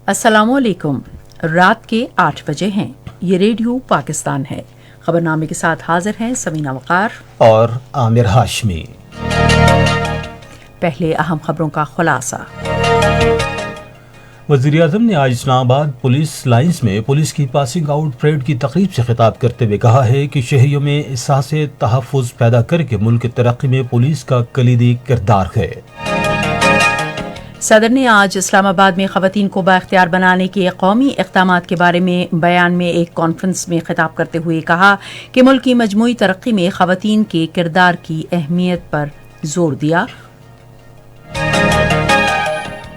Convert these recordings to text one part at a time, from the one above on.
السلام علیکم۔ رات کے 8 بجے ہیں۔ یہ ریڈیو پاکستان ہے۔ خبرنامے کے ساتھ حاضر ہیں سمینہ وقار اور عامر ہاشمی۔ پہلے اہم خبروں کا خلاصہ۔ وزیر اعظم نے آج اسلام آباد پولیس لائنز میں پولیس کی پاسنگ آؤٹ پریڈ کی تقریب سے خطاب کرتے ہوئے کہا ہے کہ شہریوں میں احساس تحفظ پیدا کر کے ملک کی ترقی میں پولیس کا کلیدی کردار ہے۔ صدر نے آج اسلام آباد میں خواتین کو بااختیار بنانے کے قومی اقدامات کے بارے میں بیان میں ایک کانفرنس میں خطاب کرتے ہوئے کہا کہ ملک کی مجموعی ترقی میں خواتین کے کردار کی اہمیت پر زور دیا۔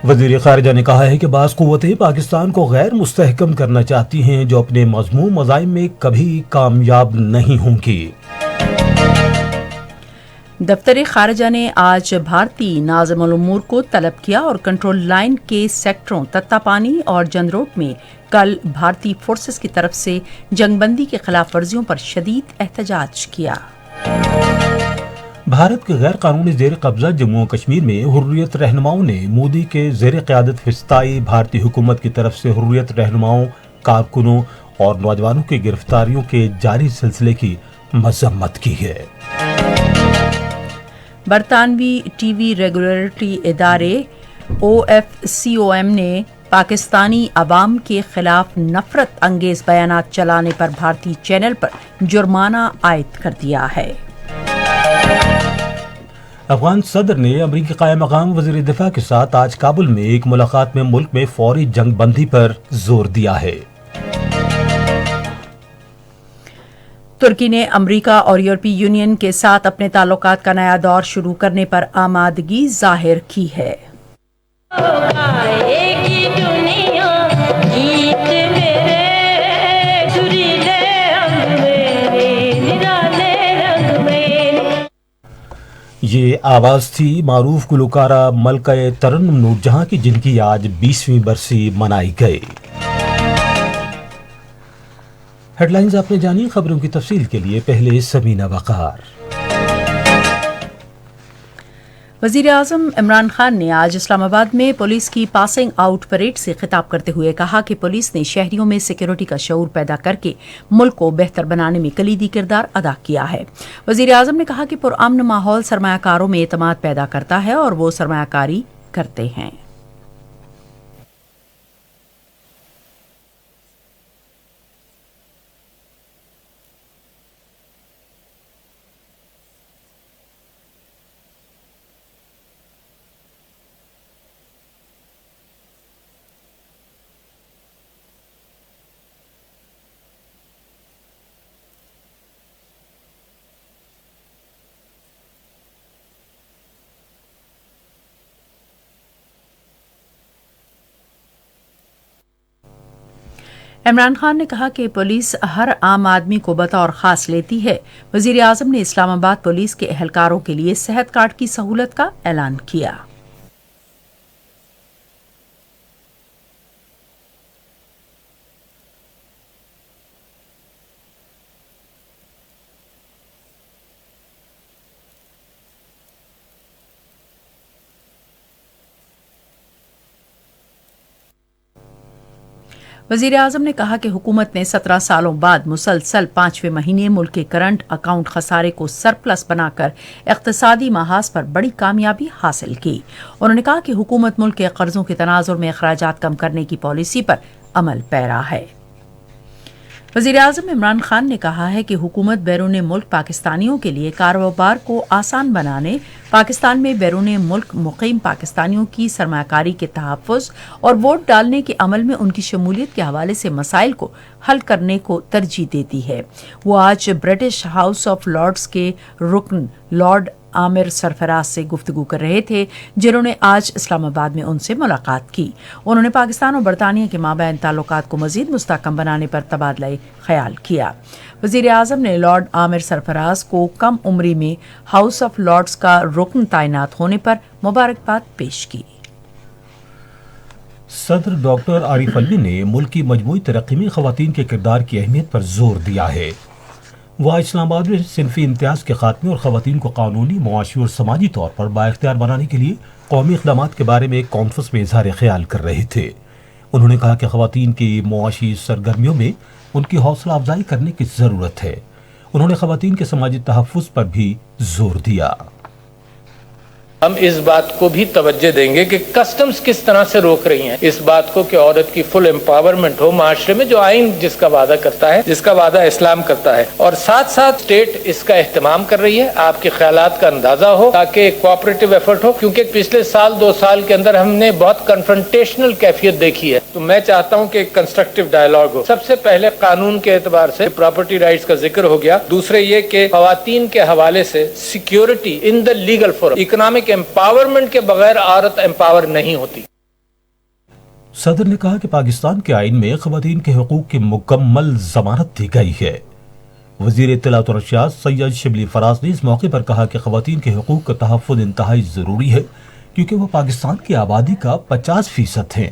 وزیر خارجہ نے کہا ہے کہ بعض قوتیں پاکستان کو غیر مستحکم کرنا چاہتی ہیں جو اپنے مضمون مضائم میں کبھی کامیاب نہیں ہوں گی۔ دفتر خارجہ نے آج بھارتی ناظم الامور کو طلب کیا اور کنٹرول لائن کے سیکٹروں تتا پانی اور جندروٹ میں کل بھارتی فورسز کی طرف سے جنگ بندی کے خلاف ورزیوں پر شدید احتجاج کیا۔ بھارت کے غیر قانونی زیر قبضہ جموں و کشمیر میں حریت رہنماؤں نے مودی کے زیر قیادت فضائی بھارتی حکومت کی طرف سے حریت رہنماؤں، کارکنوں اور نوجوانوں کی گرفتاریوں کے جاری سلسلے کی مذمت کی ہے۔ برطانوی ٹی وی ریگولیٹری ادارے OFCOM نے پاکستانی عوام کے خلاف نفرت انگیز بیانات چلانے پر بھارتی چینل پر جرمانہ عائد کر دیا ہے۔ افغان صدر نے امریکی قائم مقام وزیر دفاع کے ساتھ آج کابل میں ایک ملاقات میں ملک میں فوری جنگ بندی پر زور دیا ہے۔ ترکی نے امریکہ اور یورپی یونین کے ساتھ اپنے تعلقات کا نیا دور شروع کرنے پر آمادگی ظاہر کی ہے۔ یہ آواز تھی معروف گلوکارہ ملکہ ترنم نور جہاں کی، جن کی آج 20ویں برسی منائی گئی۔ ہیڈ لائنز آپ نے جانی، خبروں کی تفصیل کے لیے پہلے سمینہ وقار۔ وزیر اعظم عمران خان نے آج اسلام آباد میں پولیس کی پاسنگ آؤٹ پریڈ سے خطاب کرتے ہوئے کہا کہ پولیس نے شہریوں میں سیکورٹی کا شعور پیدا کر کے ملک کو بہتر بنانے میں کلیدی کردار ادا کیا ہے۔ وزیر اعظم نے کہا کہ پرامن ماحول سرمایہ کاروں میں اعتماد پیدا کرتا ہے اور وہ سرمایہ کاری کرتے ہیں۔ عمران خان نے کہا کہ پولیس ہر عام آدمی کو بطور خاص لیتی ہے۔ وزیر اعظم نے اسلام آباد پولیس کے اہلکاروں کے لیے صحت کارڈ کی سہولت کا اعلان کیا۔ وزیر اعظم نے کہا کہ حکومت نے 17 سالوں بعد مسلسل 5ویں مہینے ملک کے کرنٹ اکاؤنٹ خسارے کو سرپلس بنا کر اقتصادی محاذ پر بڑی کامیابی حاصل کی۔ انہوں نے کہا کہ حکومت ملک کے قرضوں کے تناظر میں اخراجات کم کرنے کی پالیسی پر عمل پیرا ہے۔ وزیر اعظم عمران خان نے کہا ہے کہ حکومت بیرون ملک پاکستانیوں کے لیے کاروبار کو آسان بنانے، پاکستان میں بیرون ملک مقیم پاکستانیوں کی سرمایہ کاری کے تحفظ اور ووٹ ڈالنے کے عمل میں ان کی شمولیت کے حوالے سے مسائل کو حل کرنے کو ترجیح دیتی ہے۔ وہ آج برٹش ہاؤس آف لارڈز کے رکن لارڈ عامر سرفراز سے گفتگو کر رہے تھے، جنہوں نے آج اسلام آباد میں ان سے ملاقات کی۔ انہوں نے پاکستان اور برطانیہ کے مابین تعلقات کو مزید مستحکم بنانے پر تبادلہ خیال کیا۔ وزیر اعظم نے لارڈ عامر سرفراز کو کم عمری میں ہاؤس آف لارڈز کا رکن تعینات ہونے پر مبارکباد پیش کی۔ صدر ڈاکٹر عارف علوی نے ملک کی مجموعی ترقی میں خواتین کے کردار کی اہمیت پر زور دیا ہے۔ وہ اسلام آباد میں صنفی امتیاز کے خاتمے اور خواتین کو قانونی، معاشی اور سماجی طور پر بااختیار بنانے کے لیے قومی اقدامات کے بارے میں ایک کانفرنس میں اظہار خیال کر رہے تھے۔ انہوں نے کہا کہ خواتین کی معاشی سرگرمیوں میں ان کی حوصلہ افزائی کرنے کی ضرورت ہے. انہوں نے خواتین کے سماجی تحفظ پر بھی زور دیا. ہم اس بات کو بھی توجہ دیں گے کہ کسٹمز کس طرح سے روک رہی ہیں اس بات کو کہ عورت کی فل امپاورمنٹ ہو معاشرے میں، جو آئین جس کا وعدہ کرتا ہے، جس کا وعدہ اسلام کرتا ہے، اور ساتھ ساتھ اسٹیٹ اس کا اہتمام کر رہی ہے. آپ کے خیالات کا اندازہ ہو تاکہ ایک کوآپریٹو ایفرٹ ہو، کیونکہ پچھلے سال 2 سال کے اندر ہم نے بہت کنفرنٹیشنل کیفیت دیکھی ہے. تو میں چاہتا ہوں کہ ایک کنسٹرکٹیو ڈائیلاگ ہو. سب سے پہلے قانون کے اعتبار سے پراپرٹی رائٹس کا ذکر ہو گیا. دوسرے یہ کہ خواتین کے حوالے سے security in the legal forum, economic empowerment کے بغیر عورت امپاور نہیں ہوتی. صدر نے کہا کہ پاکستان کے آئین میں خواتین کے حقوق کی مکمل ضمانت دی گئی ہے. وزیر اطلاعات و ارشاد سید شبلی فراز نے اس موقع پر کہا کہ خواتین کے حقوق کا تحفظ انتہائی ضروری ہے کیونکہ وہ پاکستان کی آبادی کا 50% ہیں.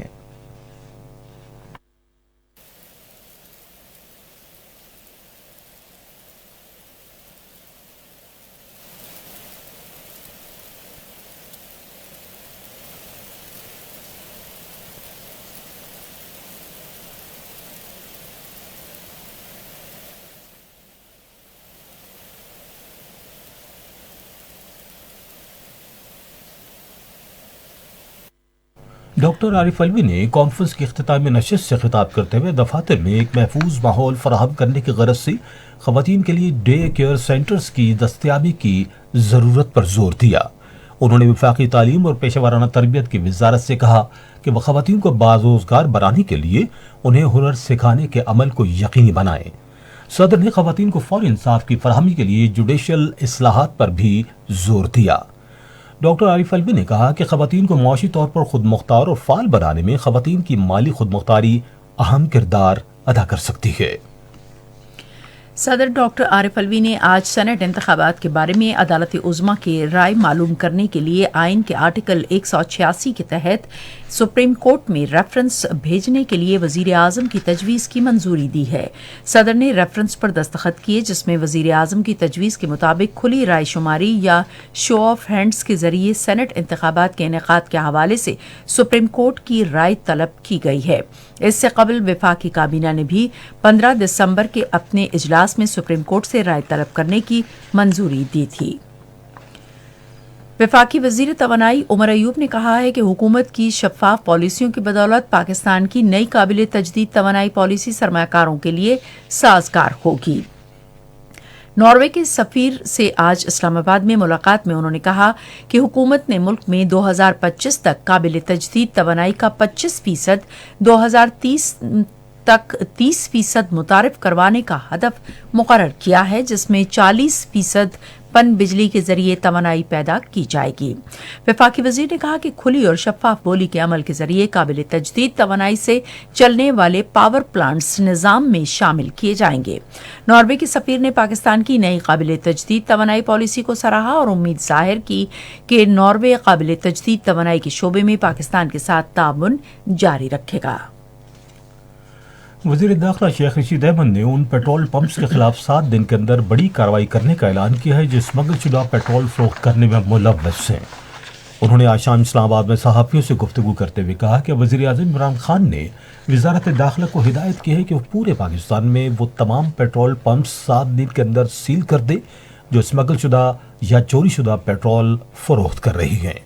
ڈاکٹر عارف علوی نے کانفرنس کی اختتامی نشست سے خطاب کرتے ہوئے دفاتر میں ایک محفوظ ماحول فراہم کرنے کی غرض سے خواتین کے لیے ڈے کیئر سینٹرز کی دستیابی کی ضرورت پر زور دیا. انہوں نے وفاقی تعلیم اور پیشہ ورانہ تربیت کی وزارت سے کہا کہ وہ خواتین کو باروزگار بنانے کے لیے انہیں ہنر سکھانے کے عمل کو یقینی بنائیں. صدر نے خواتین کو فوری انصاف کی فراہمی کے لیے جوڈیشل اصلاحات پر بھی زور دیا. ڈاکٹر عارف علوی نے کہا کہ خواتین کو معاشی طور پر خود مختار اور فعال بنانے میں خواتین کی مالی خود مختاری اہم کردار ادا کر سکتی ہے. صدر ڈاکٹر عارف علوی نے آج سینٹ انتخابات کے بارے میں عدالت عظمیٰ کی رائے معلوم کرنے کے لیے آئین کے آرٹیکل 186 کے تحت سپریم کورٹ میں ریفرنس بھیجنے کے لیے وزیر اعظم کی تجویز کی منظوری دی ہے. صدر نے ریفرنس پر دستخط کیے جس میں وزیر اعظم کی تجویز کے مطابق کھلی رائے شماری یا شو آف ہینڈز کے ذریعے سینٹ انتخابات کے انعقاد کے حوالے سے سپریم کورٹ کی رائے طلب کی گئی ہے. اس سے قبل وفاقی کابینہ نے بھی 15 دسمبر کے اپنے اجلاس میں سپریم کورٹ سے رائے طلب کرنے کی منظوری دی تھی. وفاقی وزیر توانائی عمر ایوب نے کہا ہے کہ حکومت کی شفاف پالیسیوں کی بدولت پاکستان کی نئی قابل تجدید توانائی پالیسی سرمایہ کاروں کے لیے سازگار ہوگی. ناروے کے سفیر سے آج اسلام آباد میں ملاقات میں انہوں نے کہا کہ حکومت نے ملک میں 2025 تک قابل تجدید توانائی کا 25%، 2030 تک 30% متعارف کروانے کا ہدف مقرر کیا ہے جس میں 40% پن بجلی کے ذریعے توانائی پیدا کی جائے گی. وفاقی وزیر نے کہا کہ کھلی اور شفاف بولی کے عمل کے ذریعے قابل تجدید توانائی سے چلنے والے پاور پلانٹس نظام میں شامل کیے جائیں گے. ناروے کے سفیر نے پاکستان کی نئی قابل تجدید توانائی پالیسی کو سراہا اور امید ظاہر کی کہ ناروے قابل تجدید توانائی کے شعبے میں پاکستان کے ساتھ تعاون جاری رکھے گا. وزیر داخلہ شیخ رشید احمد نے ان پیٹرول پمپس کے خلاف 7 دن کے اندر بڑی کارروائی کرنے کا اعلان کیا ہے جو اسمگل شدہ پیٹرول فروخت کرنے میں ملوث ہیں. انہوں نے آج شام اسلام آباد میں صحافیوں سے گفتگو کرتے ہوئے کہا کہ وزیر اعظم عمران خان نے وزارت داخلہ کو ہدایت کی ہے کہ وہ پورے پاکستان میں وہ تمام پیٹرول پمپس 7 دن کے اندر سیل کر دے جو اسمگل شدہ یا چوری شدہ پیٹرول فروخت کر رہی ہیں.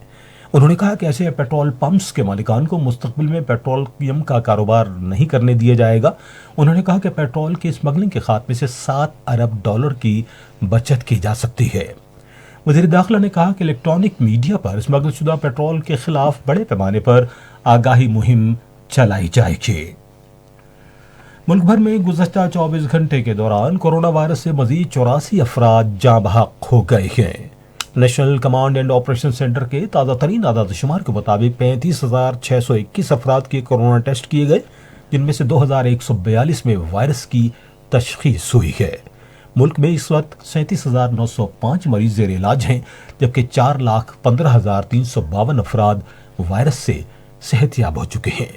انہوں نے کہا کہ ایسے پیٹرول پمپس کے مالکان کو مستقبل میں پیٹرولیم کا کاروبار نہیں کرنے دیا جائے گا. انہوں نے کہا کہ پیٹرول کی اسمگلنگ کے خاتمے سے $7 ارب کی بچت کی جا سکتی ہے. وزیر داخلہ نے کہا کہ الیکٹرانک میڈیا پر اسمگل شدہ پیٹرول کے خلاف بڑے پیمانے پر آگاہی مہم چلائی جائے گی. ملک بھر میں گزشتہ 24 گھنٹے کے دوران کورونا وائرس سے مزید 84 افراد جاں بحق ہو گئے ہیں. National command and operation centre کے تازہ ترین اعداد و شمار کے مطابق 35,621 افراد کے کورونا ٹیسٹ کیے گئے جن میں سے 2,142 میں وائرس کی تشخیص ہوئی ہے. ملک میں اس وقت 37,905 مریض زیر علاج ہیں جبکہ 4,15,352 افراد وائرس سے صحت یاب ہو چکے ہیں.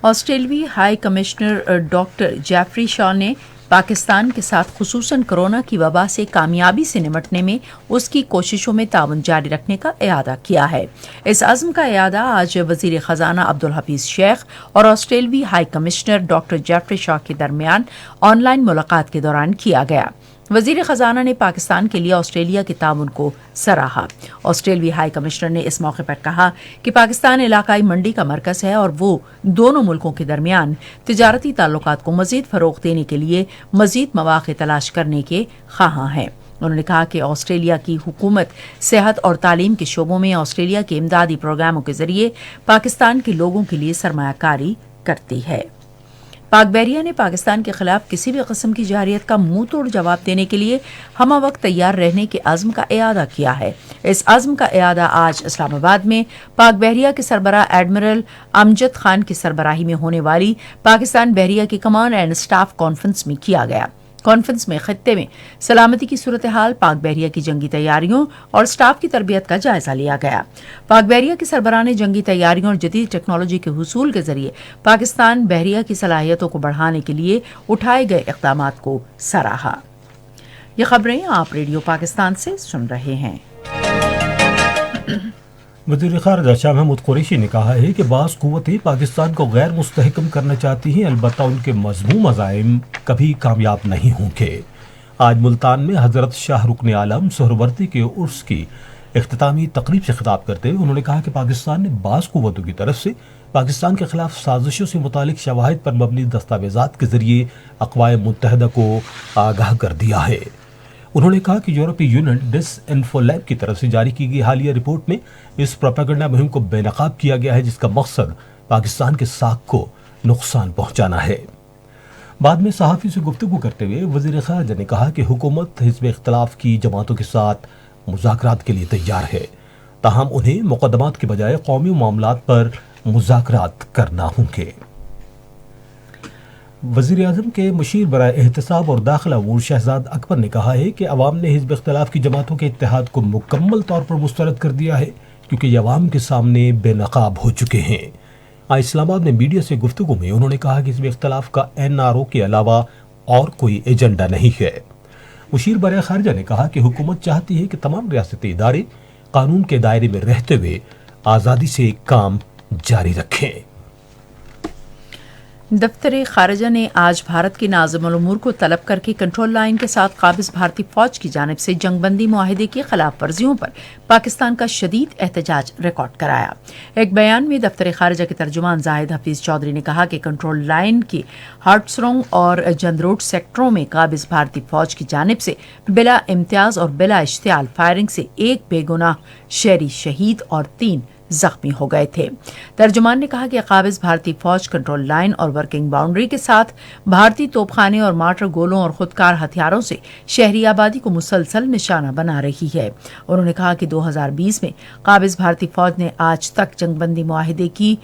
آسٹریلوی ہائی کمشنر ڈاکٹر جیفری شاہ نے پاکستان کے ساتھ خصوصاً کورونا کی وبا سے کامیابی سے نمٹنے میں اس کی کوششوں میں تعاون جاری رکھنے کا اعادہ کیا ہے۔ اس عزم کا اعادہ آج وزیر خزانہ عبدالحفیظ شیخ اور آسٹریلوی ہائی کمشنر ڈاکٹر جیفری شاہ کے درمیان آن لائن ملاقات کے دوران کیا گیا۔ وزیر خزانہ نے پاکستان کے لیے آسٹریلیا کے تعاون کو سراہا۔ آسٹریلوی ہائی کمشنر نے اس موقع پر کہا کہ پاکستان علاقائی منڈی کا مرکز ہے اور وہ دونوں ملکوں کے درمیان تجارتی تعلقات کو مزید فروغ دینے کے لیے مزید مواقع تلاش کرنے کے خواہاں ہیں۔ انہوں نے کہا کہ آسٹریلیا کی حکومت صحت اور تعلیم کے شعبوں میں آسٹریلیا کے امدادی پروگراموں کے ذریعے پاکستان کے لوگوں کے لیے سرمایہ کاری کرتی ہے۔ پاک بحریہ نے پاکستان کے خلاف کسی بھی قسم کی جارحیت کا منہ توڑ جواب دینے کے لیے ہمہ وقت تیار رہنے کے عزم کا اعادہ کیا ہے۔ اس عزم کا اعادہ آج اسلام آباد میں پاک بحریہ کے سربراہ ایڈمرل امجد خان کی سربراہی میں ہونے والی پاکستان بحریہ کی کمانڈ اینڈ اسٹاف کانفرنس میں کیا گیا۔ کانفرنس میں خطے میں سلامتی کی صورتحال، پاک بحریہ کی جنگی تیاریوں اور اسٹاف کی تربیت کا جائزہ لیا گیا۔ پاک بحریہ کے سربراہ نے جنگی تیاریوں اور جدید ٹیکنالوجی کے حصول کے ذریعے پاکستان بحریہ کی صلاحیتوں کو بڑھانے کے لیے اٹھائے گئے اقدامات کو سراہا۔ یہ خبریں آپ ریڈیو پاکستان سے سن رہے ہیں۔ وزیر خارجہ شاہ محمود قریشی نے کہا ہے کہ بعض قوتیں پاکستان کو غیر مستحکم کرنا چاہتی ہیں، البتہ ان کے مذموم عزائم کبھی کامیاب نہیں ہوں گے۔ آج ملتان میں حضرت شاہ رکن عالم سہروردی کے عرس کی اختتامی تقریب سے خطاب کرتے ہوئے انہوں نے کہا کہ پاکستان نے بعض قوتوں کی طرف سے پاکستان کے خلاف سازشوں سے متعلق شواہد پر مبنی دستاویزات کے ذریعے اقوام متحدہ کو آگاہ کر دیا ہے۔ انہوں نے کہا کہ یورپی یونین ڈس انفو لیب کی طرف سے جاری کی گئی حالیہ رپورٹ میں اس پروپیگنڈا مہم کو بے نقاب کیا گیا ہے جس کا مقصد پاکستان کے ساکھ کو نقصان پہنچانا ہے۔ بعد میں صحافی سے گفتگو کرتے ہوئے وزیر خارجہ نے کہا کہ حکومت حزب اختلاف کی جماعتوں کے ساتھ مذاکرات کے لیے تیار ہے، تاہم انہیں مقدمات کے بجائے قومی معاملات پر مذاکرات کرنا ہوں گے۔ وزیر اعظم کے مشیر برائے احتساب اور داخلہ امور شہزاد اکبر نے کہا ہے کہ عوام نے حزب اختلاف کی جماعتوں کے اتحاد کو مکمل طور پر مسترد کر دیا ہے کیونکہ یہ عوام کے سامنے بے نقاب ہو چکے ہیں۔ آج اسلام آباد میں میڈیا سے گفتگو میں انہوں نے کہا کہ حزب اختلاف کا NRO کے علاوہ اور کوئی ایجنڈا نہیں ہے۔ مشیر برائے خارجہ نے کہا کہ حکومت چاہتی ہے کہ تمام ریاستی ادارے قانون کے دائرے میں رہتے ہوئے آزادی سے کام جاری رکھیں۔ دفتر خارجہ نے آج بھارت کے ناظم الامور کو طلب کر کے کنٹرول لائن کے ساتھ قابض بھارتی فوج کی جانب سے جنگ بندی معاہدے کی خلاف ورزیوں پر پاکستان کا شدید احتجاج ریکارڈ کرایا۔ ایک بیان میں دفتر خارجہ کے ترجمان زاہد حفیظ چودھری نے کہا کہ کنٹرول لائن کے ہارٹسرونگ اور جندروٹ سیکٹروں میں قابض بھارتی فوج کی جانب سے بلا امتیاز اور بلا اشتعال فائرنگ سے ایک بے گناہ شہری شہید اور 3 زخمی ہو گئے تھے۔ ترجمان نے کہا کہ قابض بھارتی فوج کنٹرول لائن اور ورکنگ باؤنڈری کے ساتھ بھارتی توپ خانے اور مارٹر گولوں اور خودکار ہتھیاروں سے شہری آبادی کو مسلسل نشانہ بنا رہی ہے۔ انہوں نے کہا کہ 2020 میں قابض بھارتی فوج نے آج تک جنگ بندی معاہدے کی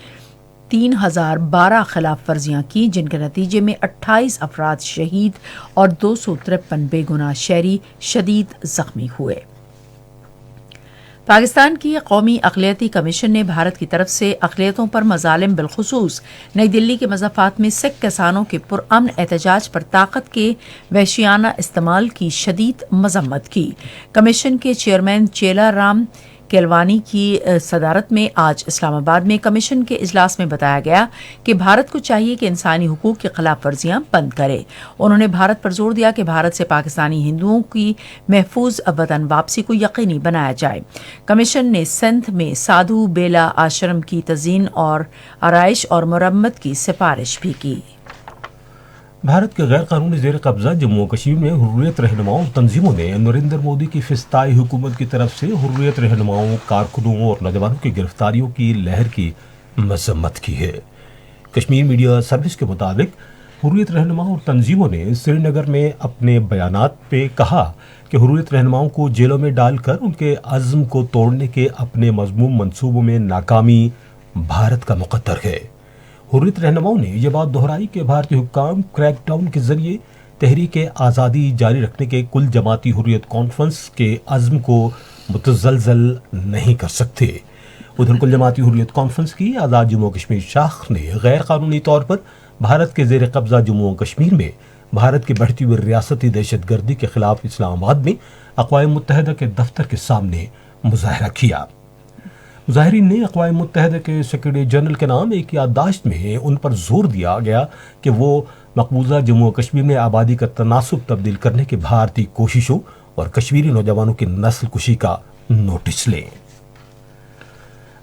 3012 خلاف ورزیاں کی، جن کے نتیجے میں 28 افراد شہید اور 253 بے گناہ شہری شدید زخمی ہوئے۔ پاکستان کی قومی اقلیتی کمیشن نے بھارت کی طرف سے اقلیتوں پر مظالم بالخصوص نئی دلی کے مضافات میں سکھ کسانوں کے پرامن احتجاج پر طاقت کے وحشیانہ استعمال کی شدید مذمت کی۔ کمیشن کے چیئرمین چیلا رام کیلوانی کی صدارت میں آج اسلام آباد میں کمیشن کے اجلاس میں بتایا گیا کہ بھارت کو چاہیے کہ انسانی حقوق کی خلاف ورزیاں بند کرے۔ انہوں نے بھارت پر زور دیا کہ بھارت سے پاکستانی ہندوؤں کی محفوظ وطن واپسی کو یقینی بنایا جائے۔ کمیشن نے سندھ میں سادھو بیلا آشرم کی تزئین اور آرائش اور مرمت کی سفارش بھی کی۔ بھارت کے غیر قانونی زیر قبضہ جموں و کشمیر میں حریت رہنماؤں اور تنظیموں نے نریندر مودی کی فسطائی حکومت کی طرف سے حریت رہنماؤں، کارکنوں اور نوجوانوں کی گرفتاریوں کی لہر کی مذمت کی ہے۔ کشمیر میڈیا سروس کے مطابق حریت رہنماؤں اور تنظیموں نے سری نگر میں اپنے بیانات پہ کہا کہ حریت رہنماؤں کو جیلوں میں ڈال کر ان کے عزم کو توڑنے کے اپنے مذموم منصوبوں میں ناکامی بھارت کا مقدر ہے۔ حریت رہنماؤں نے یہ بات دہرائی کہ بھارتی حکام کریک ڈاؤن کے ذریعے تحریک آزادی جاری رکھنے کے کل جماعتی حریت کانفرنس کے عزم کو متزلزل نہیں کر سکتے۔ ادھر کل جماعتی حریت کانفرنس کی آزاد جموں و کشمیر شاخ نے غیر قانونی طور پر بھارت کے زیر قبضہ جموں و کشمیر میں بھارت کی بڑھتی ہوئی ریاستی دہشت گردی کے خلاف اسلام آباد میں اقوام متحدہ کے دفتر کے سامنے مظاہرہ کیا۔ مظاہرین نے اقوام متحدہ کے سیکرٹری جنرل کے نام ایک یادداشت میں ان پر زور دیا گیا کہ وہ مقبوضہ جموں و کشمیر میں آبادی کا تناسب تبدیل کرنے کی بھارتی کوششوں اور کشمیری نوجوانوں کی نسل کشی کا نوٹس لیں۔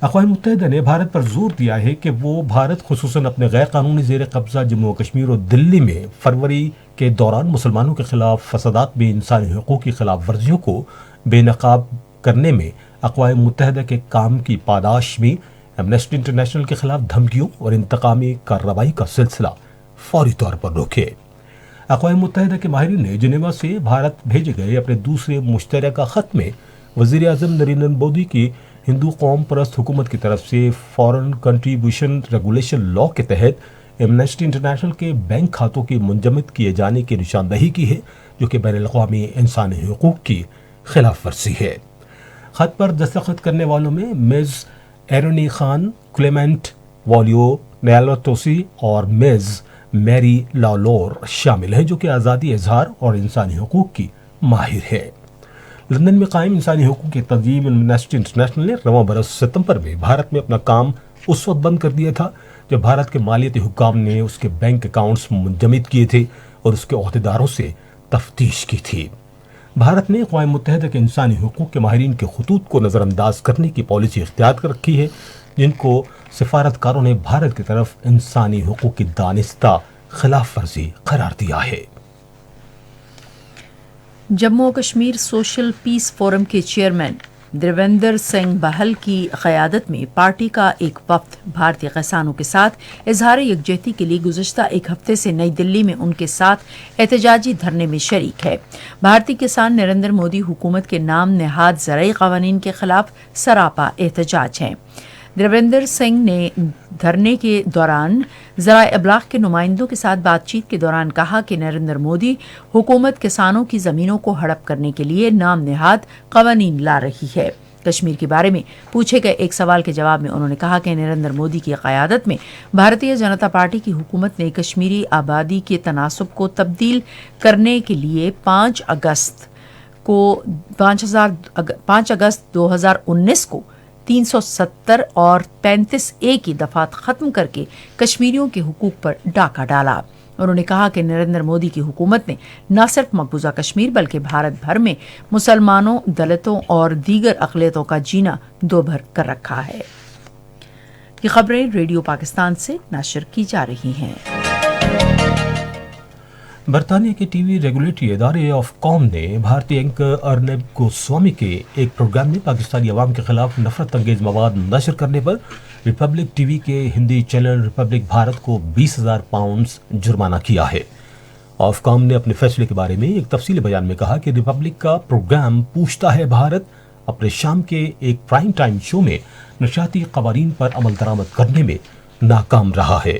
اقوام متحدہ نے بھارت پر زور دیا ہے کہ وہ بھارت خصوصاً اپنے غیر قانونی زیر قبضہ جموں و کشمیر اور دلی میں فروری کے دوران مسلمانوں کے خلاف فسادات میں انسانی حقوق کی خلاف ورزیوں کو بے نقاب کرنے میں اقوام متحدہ کے کام کی پاداش میں ایمنسٹی انٹرنیشنل کے خلاف دھمکیوں اور انتقامی کارروائی کا سلسلہ فوری طور پر روکے۔ اقوام متحدہ کے ماہرین نے جنیوا سے بھارت بھیجے گئے اپنے دوسرے مشترکہ خط میں وزیر اعظم نریندر مودی کی ہندو قوم پرست حکومت کی طرف سے فارن کنٹریبیوشن ریگولیشن لا کے تحت ایمنسٹی انٹرنیشنل کے بینک کھاتوں کی منجمد کیے جانے کی نشاندہی کی ہے، جو کہ بین الاقوامی انسانی حقوق کی خلاف ورزی ہے۔ خط پر دستخط کرنے والوں میں میز ایرونی خان، کلیمنٹ والیو نیالوتوسی اور میز میری لالور شامل ہیں، جو کہ آزادی اظہار اور انسانی حقوق کی ماہر ہے۔ لندن میں قائم انسانی حقوق کی تنظیم ایمنسٹی انٹرنیشنل نے رواں برس ستمبر میں بھارت میں اپنا کام اس وقت بند کر دیا تھا جب بھارت کے مالیاتی حکام نے اس کے بینک اکاؤنٹس منجمد کیے تھے اور اس کے عہدیداروں سے تفتیش کی تھی۔ بھارت نے اقوام متحدہ کے انسانی حقوق کے ماہرین کے خطوط کو نظر انداز کرنے کی پالیسی اختیار کر رکھی ہے، جن کو سفارتکاروں نے بھارت کی طرف انسانی حقوق کی دانستہ خلاف ورزی قرار دیا ہے۔ جموں و کشمیر سوشل پیس فورم کے چیئرمین دیویندر سنگھ بہل کی قیادت میں پارٹی کا ایک وفد بھارتی کسانوں کے ساتھ اظہار یکجہتی کے لیے گزشتہ ایک ہفتے سے نئی دلی میں ان کے ساتھ احتجاجی دھرنے میں شریک ہے۔ بھارتی کسان نریندر مودی حکومت کے نام نہاد زرعی قوانین کے خلاف سراپا احتجاج ہیں۔ دیویندر سنگھ نے دھرنے کے دوران ذرائع ابلاغ کے نمائندوں کے ساتھ بات چیت کے دوران کہا کہ نریندر مودی حکومت کسانوں کی زمینوں کو ہڑپ کرنے کے لیے نام نہاد قوانین لا رہی ہے۔ کشمیر کے بارے میں پوچھے گئے ایک سوال کے جواب میں انہوں نے کہا کہ نریندر مودی کی قیادت میں بھارتیہ جنتا پارٹی کی حکومت نے کشمیری آبادی کے تناسب کو تبدیل کرنے کے لیے 5 اگست 2019 کو 370 اور 35A کی دفعات ختم کر کے کشمیریوں کے حقوق پر ڈاکہ ڈالا۔ انہوں نے کہا کہ نریندر مودی کی حکومت نے نہ صرف مقبوضہ کشمیر بلکہ بھارت بھر میں مسلمانوں، دلتوں اور دیگر اقلیتوں کا جینا دوبھر کر رکھا ہے۔ یہ خبریں ریڈیو پاکستان سے نشر کی جا رہی ہیں۔ برطانیہ کے ٹی وی ریگولیٹری ادارے آف کام نے بھارتی اینکر ارنب گوسوامی کے ایک پروگرام میں پاکستانی عوام کے خلاف نفرت انگیز مواد نشر کرنے پر ریپبلک ٹی وی کے ہندی چینل ریپبلک بھارت کو 20,000 پاؤنڈ جرمانہ کیا ہے۔ آف کام نے اپنے فیصلے کے بارے میں ایک تفصیلی بیان میں کہا کہ ریپبلک کا پروگرام پوچھتا ہے بھارت اپنے شام کے ایک پرائم ٹائم شو میں نشریاتی قوانین پر عمل درآمد کرنے میں ناکام رہا ہے۔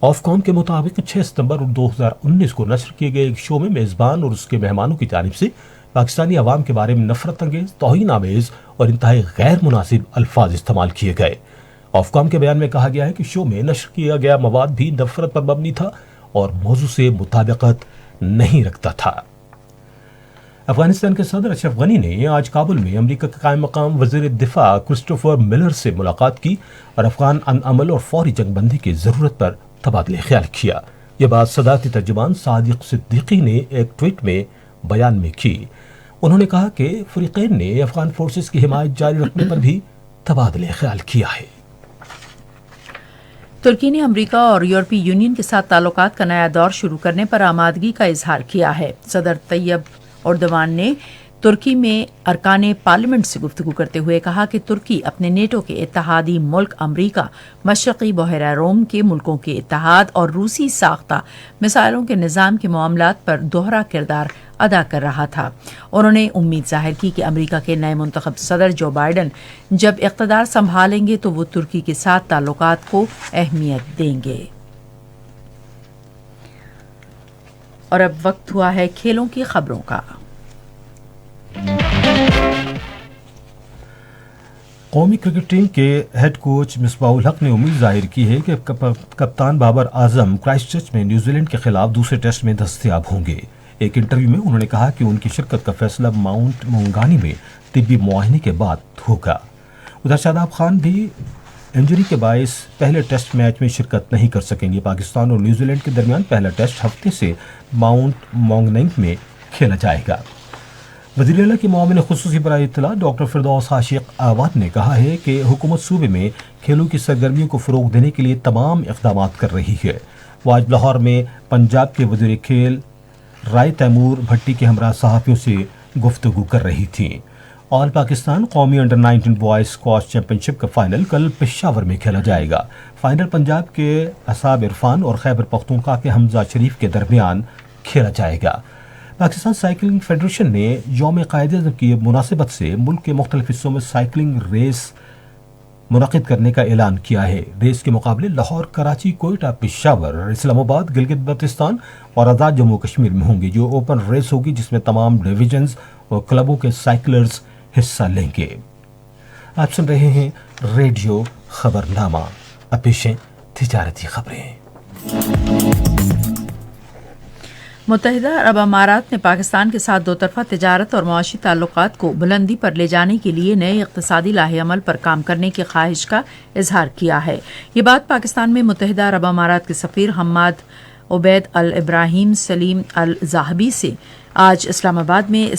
آف کام کے مطابق 6 ستمبر 2019 کو نشر کیے گئے ایک شو میں میزبان اور اس کے مہمانوں کی جانب سے پاکستانی عوام کے بارے میں نفرت انگیز، توہین آمیز اور انتہائی غیر مناسب الفاظ استعمال کیے گئے۔ آف کام کے بیان میں کہا گیا ہے کہ شو میں نشر کیا گیا مواد بھی نفرت پر مبنی تھا اور موضوع سے مطابقت نہیں رکھتا تھا۔ افغانستان کے صدر اشرف غنی نے آج کابل میں امریکہ کے قائم مقام وزیر دفاع کرسٹوفر ملر سے ملاقات کی اور افغان عمل اور فوری جنگ بندی کی ضرورت پر تبادلہ خیال کیا۔ یہ بات صدارتی ترجمان صادق صدیقی نے ایک ٹویٹ میں بیان میں کی۔ انہوں نے کہا کہ فریقین نے افغان فورسز کی حمایت جاری رکھنے پر بھی تبادلہ خیال کیا ہے۔ ترکی نے امریکہ اور یورپی یونین کے ساتھ تعلقات کا نیا دور شروع کرنے پر آمادگی کا اظہار کیا ہے۔ صدر طیب اردوان نے ترکی میں ارکان پارلیمنٹ سے گفتگو کرتے ہوئے کہا کہ ترکی اپنے نیٹو کے اتحادی ملک امریکہ، مشرقی بحیرہ روم کے ملکوں کے اتحاد اور روسی ساختہ میزائلوں کے نظام کے معاملات پر دوہرا کردار ادا کر رہا تھا۔ انہوں نے امید ظاہر کی کہ امریکہ کے نئے منتخب صدر جو بائیڈن جب اقتدار سنبھالیں گے تو وہ ترکی کے ساتھ تعلقات کو اہمیت دیں گے۔ اور اب وقت ہوا ہے کھیلوں کی خبروں کا۔ قومی کرکٹ ٹیم کے ہیڈ کوچ مصباح الحق نے امید ظاہر کی ہے کہ کپتان بابر اعظم کرائسٹ چرچ میں نیوزی لینڈ کے خلاف دوسرے ٹیسٹ میں دستیاب ہوں گے۔ ایک انٹرویو میں انہوں نے کہا کہ ان کی شرکت کا فیصلہ ماؤنٹ مونگانی میں طبی معائنے کے بعد ہوگا۔ ادھر شاداب خان بھی انجری کے باعث پہلے ٹیسٹ میچ میں شرکت نہیں کر سکیں گے۔ پاکستان اور نیوزی لینڈ کے درمیان پہلا ٹیسٹ ہفتے سے ماؤنٹ مونگننگ میں کھیلا جائے گا۔ وزیر اعلیٰ کے معاون خصوصی برائے اطلاع ڈاکٹر فردوس عاشق آواد نے کہا ہے کہ حکومت صوبے میں کھیلوں کی سرگرمیوں کو فروغ دینے کے لیے تمام اقدامات کر رہی ہے۔ وہ آج لاہور میں پنجاب کے وزیر کھیل رائے تیمور بھٹی کے ہمراہ صحافیوں سے گفتگو کر رہی تھیں۔ آل پاکستان قومی انڈر 19 بوائز اسکواش چیمپئن شپ کا فائنل کل پشاور میں کھیلا جائے گا۔ فائنل پنجاب کے اصحاب عرفان اور خیبر پختونخوا کے حمزہ شریف کے درمیان کھیلا جائے گا۔ پاکستان سائیکلنگ فیڈریشن نے یوم قائد اعظم کی مناسبت سے ملک کے مختلف حصوں میں سائیکلنگ ریس منعقد کرنے کا اعلان کیا ہے۔ ریس کے مقابلے لاہور، کراچی، کوئٹہ، پشاور، اسلام آباد، گلگت بلتستان اور آزاد جموں کشمیر میں ہوں گی، جو اوپن ریس ہوگی جس میں تمام ڈویژنز اور کلبوں کے سائیکلرز حصہ لیں گے۔ آپ سن رہے ہیں ریڈیو خبرنامہ۔ اب پیش ہیں تجارتی خبریں۔ متحدہ عرب امارات نے پاکستان کے ساتھ دو طرفہ تجارت اور معاشی تعلقات کو بلندی پر لے جانے کے لیے نئے اقتصادی لاہ عمل پر کام کرنے کی خواہش کا اظہار کیا ہے۔ یہ بات پاکستان میں متحدہ عرب امارات کے سفیر حماد عبید الابراہیم سلیم الزاہبی سے آج اسلام آباد میں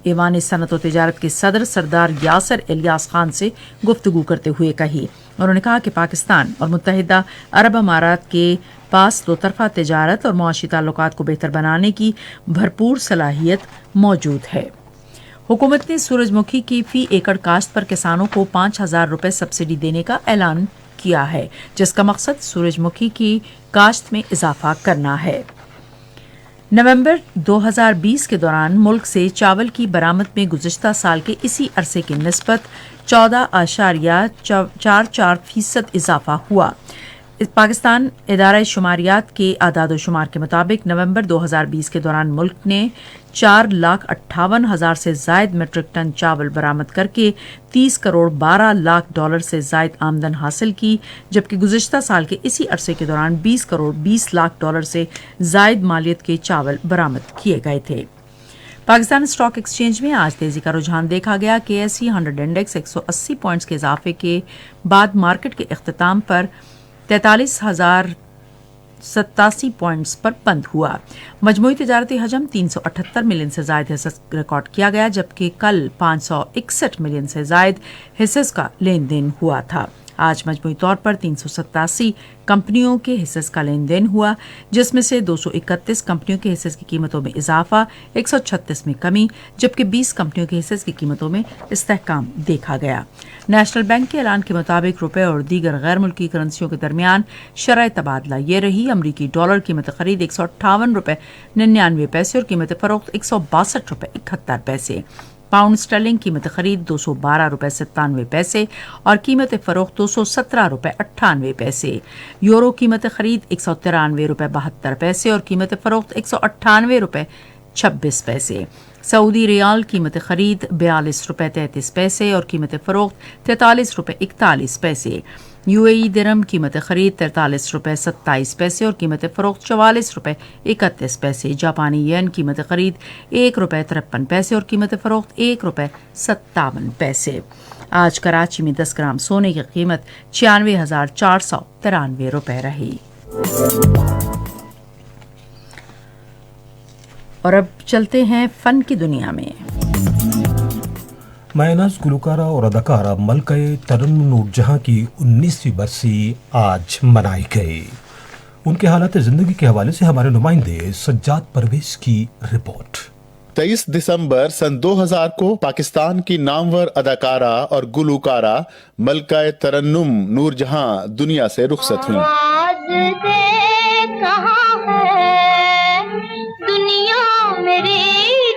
ایوان صنعت و تجارت کے صدر سردار یاسر الیاس خان سے گفتگو کرتے ہوئے کہی۔ انہوں نے کہا کہ پاکستان اور متحدہ عرب امارات کے پاس دو طرفہ تجارت اور معاشی تعلقات کو بہتر بنانے کی بھرپور صلاحیت موجود ہے۔ حکومت نے سورج مکھی کی فی ایکڑ کاشت پر کسانوں کو 5,000 روپے سبسڈی دینے کا اعلان کیا ہے، جس کا مقصد سورج مکھی کی کاشت میں اضافہ کرنا ہے۔ نومبر 2020 کے دوران ملک سے چاول کی برآمد میں گزشتہ سال کے اسی عرصے کی نسبت 14.44% اضافہ ہوا۔ پاکستان ادارہ شماریات کے اعداد و شمار کے مطابق نومبر 2020 کے دوران ملک نے 4,58,000 سے زائد میٹرک ٹن چاول برآمد کر کے 30 کروڑ 12 لاکھ ڈالر سے زائد آمدن حاصل کی، جبکہ گزشتہ سال کے اسی عرصے کے دوران 20 کروڑ 20 لاکھ ڈالر سے زائد مالیت کے چاول برآمد کیے گئے تھے۔ پاکستان اسٹاک ایکسچینج میں آج تیزی کا رجحان دیکھا گیا۔ KSE 100 انڈیکس 180 پوائنٹس کے اضافے کے بعد مارکیٹ کے اختتام پر 43,087 پوائنٹس پر بند ہوا۔ مجموعی تجارتی حجم 378 ملین سے زائد حصص ریکارڈ کیا گیا، جبکہ کل 561 ملین سے زائد حصص کا لین دین ہوا تھا۔ آج مجموعی طور پر 387 کمپنیوں کے حصص کا لین دین ہوا، جس میں سے 231 کمپنیوں کے حصص کی قیمتوں میں اضافہ، 136 میں کمی، جبکہ 20 کمپنیوں کے حصص کی قیمتوں میں استحکام دیکھا گیا۔ نیشنل بینک کے اعلان کے مطابق روپے اور دیگر غیر ملکی کرنسیوں کے درمیان شرح تبادلہ یہ رہی: امریکی ڈالر قیمت خرید 158 روپے 99 پیسے اور قیمت فروخت 162 روپے 71 پیسے۔ پاؤنڈ اسٹرلنگ قیمت خرید 212 روپے 97 پیسے اور قیمت فروخت 217 روپے 98 پیسے۔ یورو قیمت خرید 193 روپے 72 پیسے اور قیمت فروخت 198 روپے 26 پیسے۔ سعودی ریال قیمت خرید 42 روپے 33 پیسے اور قیمت فروخت 43 روپے 41 پیسے۔ UAE درہم قیمت خرید 43 روپے 27 پیسے اور قیمت فروخت 44 روپے 31 پیسے۔ جاپانی ین قیمت خرید 1 روپے 53 پیسے اور قیمت فروخت 1 روپے 57 پیسے۔ آج کراچی میں 10 گرام سونے کی قیمت 96,493 روپے رہی۔ اور اب چلتے ہیں فن کی دنیا میں۔ مائناز گلوکارہ اور اداکارہ ملکہ ترنم نور جہاں کی 19ویں برسی آج منائی گئی۔ ان کے حالات زندگی کے حوالے سے ہمارے نمائندے سجاد پرویز کی رپورٹ۔ 23 دسمبر سن 2000 کو پاکستان کی نامور اداکارہ اور گلوکارہ ملکہ ترنم نور جہاں دنیا سے رخصت ہوئیں۔ دنیا میری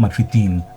-3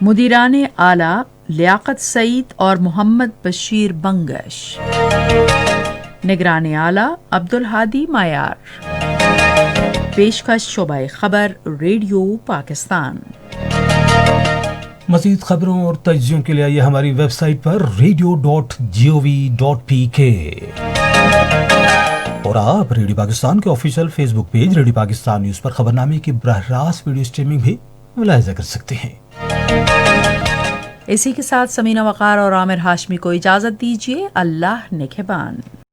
مدیران اعلی لیاقت سعید اور محمد بشیر بنگش، نگران اعلی عبدالہادی معیار۔ پیشکش شعبہ خبر ریڈیو پاکستان۔ مزید خبروں اور تجزیوں کے لیے آئیے ہماری ویب سائٹ پر radio.gov.pk، اور آپ ریڈیو پاکستان کے آفیشیل فیس بک پیج ریڈیو پاکستان نیوز پر خبرنامے کی براہ راست ویڈیو اسٹریمنگ بھی ملاحظہ کر سکتے ہیں۔ اسی کے ساتھ سمینہ وقار اور عامر ہاشمی کو اجازت دیجیے۔ اللہ نگہبان۔